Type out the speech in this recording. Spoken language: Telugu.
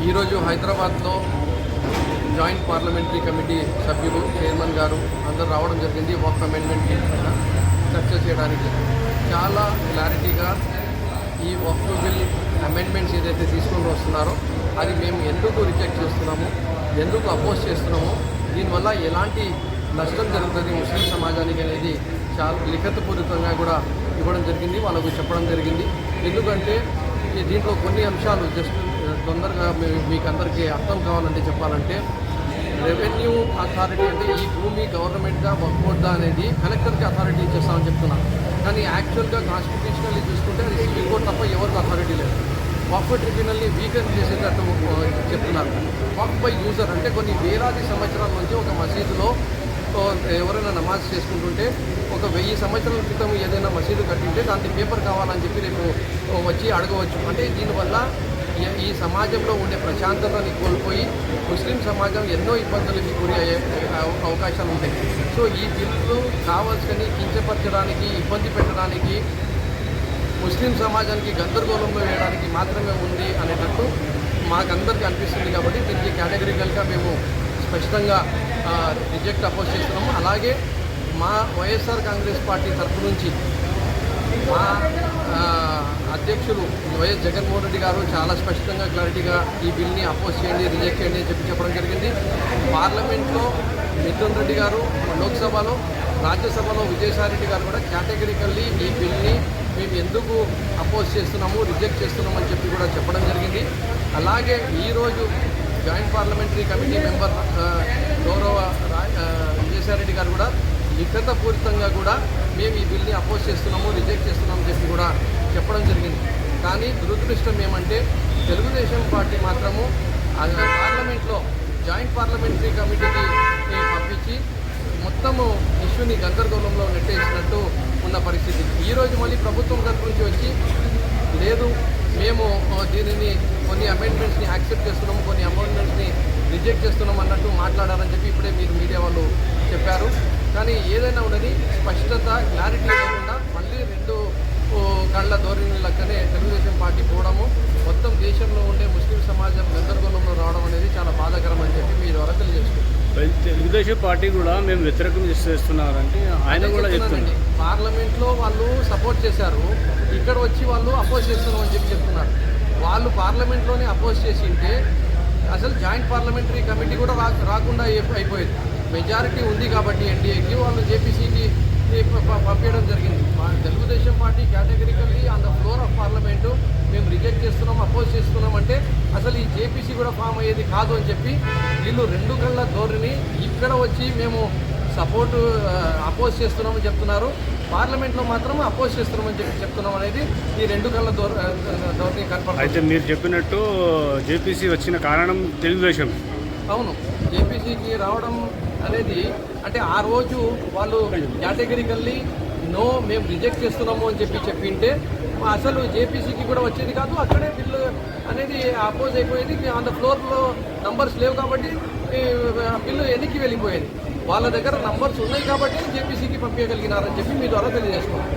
ఈరోజు హైదరాబాద్లో జాయింట్ పార్లమెంటరీ కమిటీ సభ్యులు చైర్మన్ గారు అందరూ రావడం జరిగింది. వక్ఫ్ అమెండ్మెంట్ పైన చర్చ చేయడానికి. చాలా క్లారిటీగా ఈ వక్ఫ్ బిల్ అమెండ్మెంట్స్ ఏదైతే తీసుకొని వస్తున్నారో అది మేము ఎందుకు రిజెక్ట్ చేస్తున్నాము, ఎందుకు అపోజ్ చేస్తున్నాము, దీనివల్ల ఎలాంటి నష్టం జరుగుతుంది ముస్లిం సమాజానికి అనేది చాలా లిఖితపూర్వకంగా కూడా ఇవ్వడం జరిగింది, వాళ్ళకు చెప్పడం జరిగింది. ఎందుకంటే దీంట్లో కొన్ని అంశాలు జస్ట్ తొందరగా మీకు అందరికీ అర్థం కావాలంటే చెప్పాలంటే, రెవెన్యూ అథారిటీ అంటే ఈ భూమి గవర్నమెంట్గా వక్ఫ్దా అనేది కలెక్టర్కి అథారిటీ ఇచ్చేస్తామని చెప్తున్నారు. కానీ యాక్చువల్గా కాన్స్టిట్యూషనల్లీ చూసుకుంటే అది సివిల్ కోర్ట్ తప్ప ఎవరికి అథారిటీ లేదు. వక్ఫ్ ట్రిబ్యునల్ని వీకెన్ చేసేటట్టు చెప్తున్నారు. వక్ఫ్ బై యూజర్ అంటే కొన్ని వేలాది సంవత్సరాల నుంచి ఒక మసీదులో ఎవరైనా నమాజ్ చేసుకుంటుంటే ఒక 1000 సంవత్సరాల క్రితం ఏదైనా మసీదు కట్టింటే దానికి పేపర్ కావాలని చెప్పి రేపు వచ్చి అడగవచ్చు. అంటే దీనివల్ల ఈ సమాజంలో ఉండే ప్రశాంతతని కోల్పోయి ముస్లిం సమాజం ఎన్నో ఇబ్బందులకి గురి అయ్యే అవకాశాలు ఉంటాయి. సో ఈ బిల్లు కావాల్సిన కించపరచడానికి, ఇబ్బంది పెట్టడానికి, ముస్లిం సమాజానికి గందరగోళంలో వేయడానికి మాత్రమే ఉంది అనేటట్టు మాకందరికీ అనిపిస్తుంది. కాబట్టి దీనికి కేటగిరికల్గా మేము స్పష్టంగా రిజెక్ట్ అపోజ్ చేస్తున్నాము. అలాగే మా వైఎస్ఆర్ కాంగ్రెస్ పార్టీ తరఫు నుంచి మా అధ్యక్షులు వైఎస్ జగన్మోహన్ రెడ్డి గారు చాలా స్పష్టంగా క్లారిటీగా ఈ బిల్ని అపోజ్ చేయండి, రిజెక్ట్ చేయండి అని చెప్పడం జరిగింది. పార్లమెంట్లో మిథున్ రెడ్డి గారు, లోక్సభలో, రాజ్యసభలో విజయసాయి రెడ్డి గారు కూడా కేటగిరికల్లీ ఈ బిల్ని మేము ఎందుకు అపోజ్ చేస్తున్నాము, రిజెక్ట్ చేస్తున్నాము అని చెప్పి కూడా చెప్పడం జరిగింది. అలాగే ఈరోజు జాయింట్ పార్లమెంటరీ కమిటీ మెంబర్ గౌరవ విజయసాయి రెడ్డి గారు కూడా లిఖితపూరితంగా కూడా మేము ఈ బిల్ని అపోజ్ చేస్తున్నాము, రిజెక్ట్ చేస్తున్నామని చెప్పి కూడా చెప్పడం జరిగింది. కానీ దురదృష్టం ఏమంటే తెలుగుదేశం పార్టీ మాత్రము పార్లమెంట్లో జాయింట్ పార్లమెంటరీ కమిటీకి పంపించి మొత్తము ఇష్యూని గందరగోళంలో నెట్టేసినట్టు ఉన్న పరిస్థితి. ఈరోజు మళ్ళీ ప్రభుత్వం తరఫు నుంచి వచ్చి లేదు మేము దీనిని కొన్ని అమెండ్మెంట్స్ని యాక్సెప్ట్ చేస్తున్నాము, కొన్ని అమెండ్మెంట్స్ని రిజెక్ట్ చేస్తున్నాం అన్నట్టు మాట్లాడారని చెప్పి ఇప్పుడే మీరు మీడియా వాళ్ళు చెప్పారు. కానీ ఏదైనా ఉండని స్పష్టత, క్లారిటీ లేకుండా మళ్ళీ 2 కళ్ళ ధోరణి లెక్కనే తెలుగుదేశం పార్టీ పోవడము, మొత్తం దేశంలో ఉండే ముస్లిం సమాజం గందరగోళంలో రావడం అనేది చాలా బాధాకరం అని చెప్పి మీరు వరకు తెలియజేసుకుంటారు. తెలుగుదేశం పార్టీ కూడా మేము వ్యతిరేకం చేస్తున్నారంటే ఆయన కూడా చెప్తున్నారండి. పార్లమెంట్లో వాళ్ళు సపోర్ట్ చేశారు, ఇక్కడ వచ్చి వాళ్ళు అపోజ్ చేస్తున్నాం అని చెప్పి చెప్తున్నారు. వాళ్ళు పార్లమెంట్లోనే అపోజ్ చేసి ఉంటే అసలు జాయింట్ పార్లమెంటరీ కమిటీ కూడా రాకుండా అయిపోయేది. మెజారిటీ ఉంది కాబట్టి ఎన్డీఏకి వాళ్ళు జేపీసీకి పంపించడం జరిగింది. Telugu Desam party categorically on the floor of parliament మేము రిజెక్ట్ చేస్తున్నాం, అపోజ్ చేస్తున్నాం అంటే అసలు ఈ జేపీసీ కూడా ఫామ్ అయ్యేది కాదు అని చెప్పి వీళ్ళు 2 కళ్ళ ధోరణి ఇక్కడ వచ్చి మేము సపోర్టు అపోజ్ చేస్తున్నామని చెప్తున్నారు, పార్లమెంట్లో మాత్రం అపోజ్ చేస్తున్నామని చెప్పి చెప్తున్నాం అనేది ఈ 2 కళ్ళ ధోరణి కన్ఫర్మ్. అయితే మీరు చెప్పినట్టు జేపీసీ వచ్చిన కారణం తెలుగుదేశం. అవును, జేపీసీకి రావడం అనేది అంటే ఆ రోజు వాళ్ళు కేటగిరికల్లీ నో మేము రిజెక్ట్ చేస్తున్నాము అని చెప్పింటే అసలు జేపీసీకి కూడా వచ్చేది కాదు, అక్కడే బిల్లు అనేది అపోజ్ అయిపోయేది. ఆన్ ద ఫ్లోర్లో నంబర్స్ లేవు కాబట్టి బిల్లు వెనక్కి వెళ్ళిపోయేది. వాళ్ళ దగ్గర నంబర్స్ ఉన్నాయి కాబట్టి జేపీసీకి పంపించగలిగినారని చెప్పి మీ ద్వారా తెలియజేస్తున్నాం.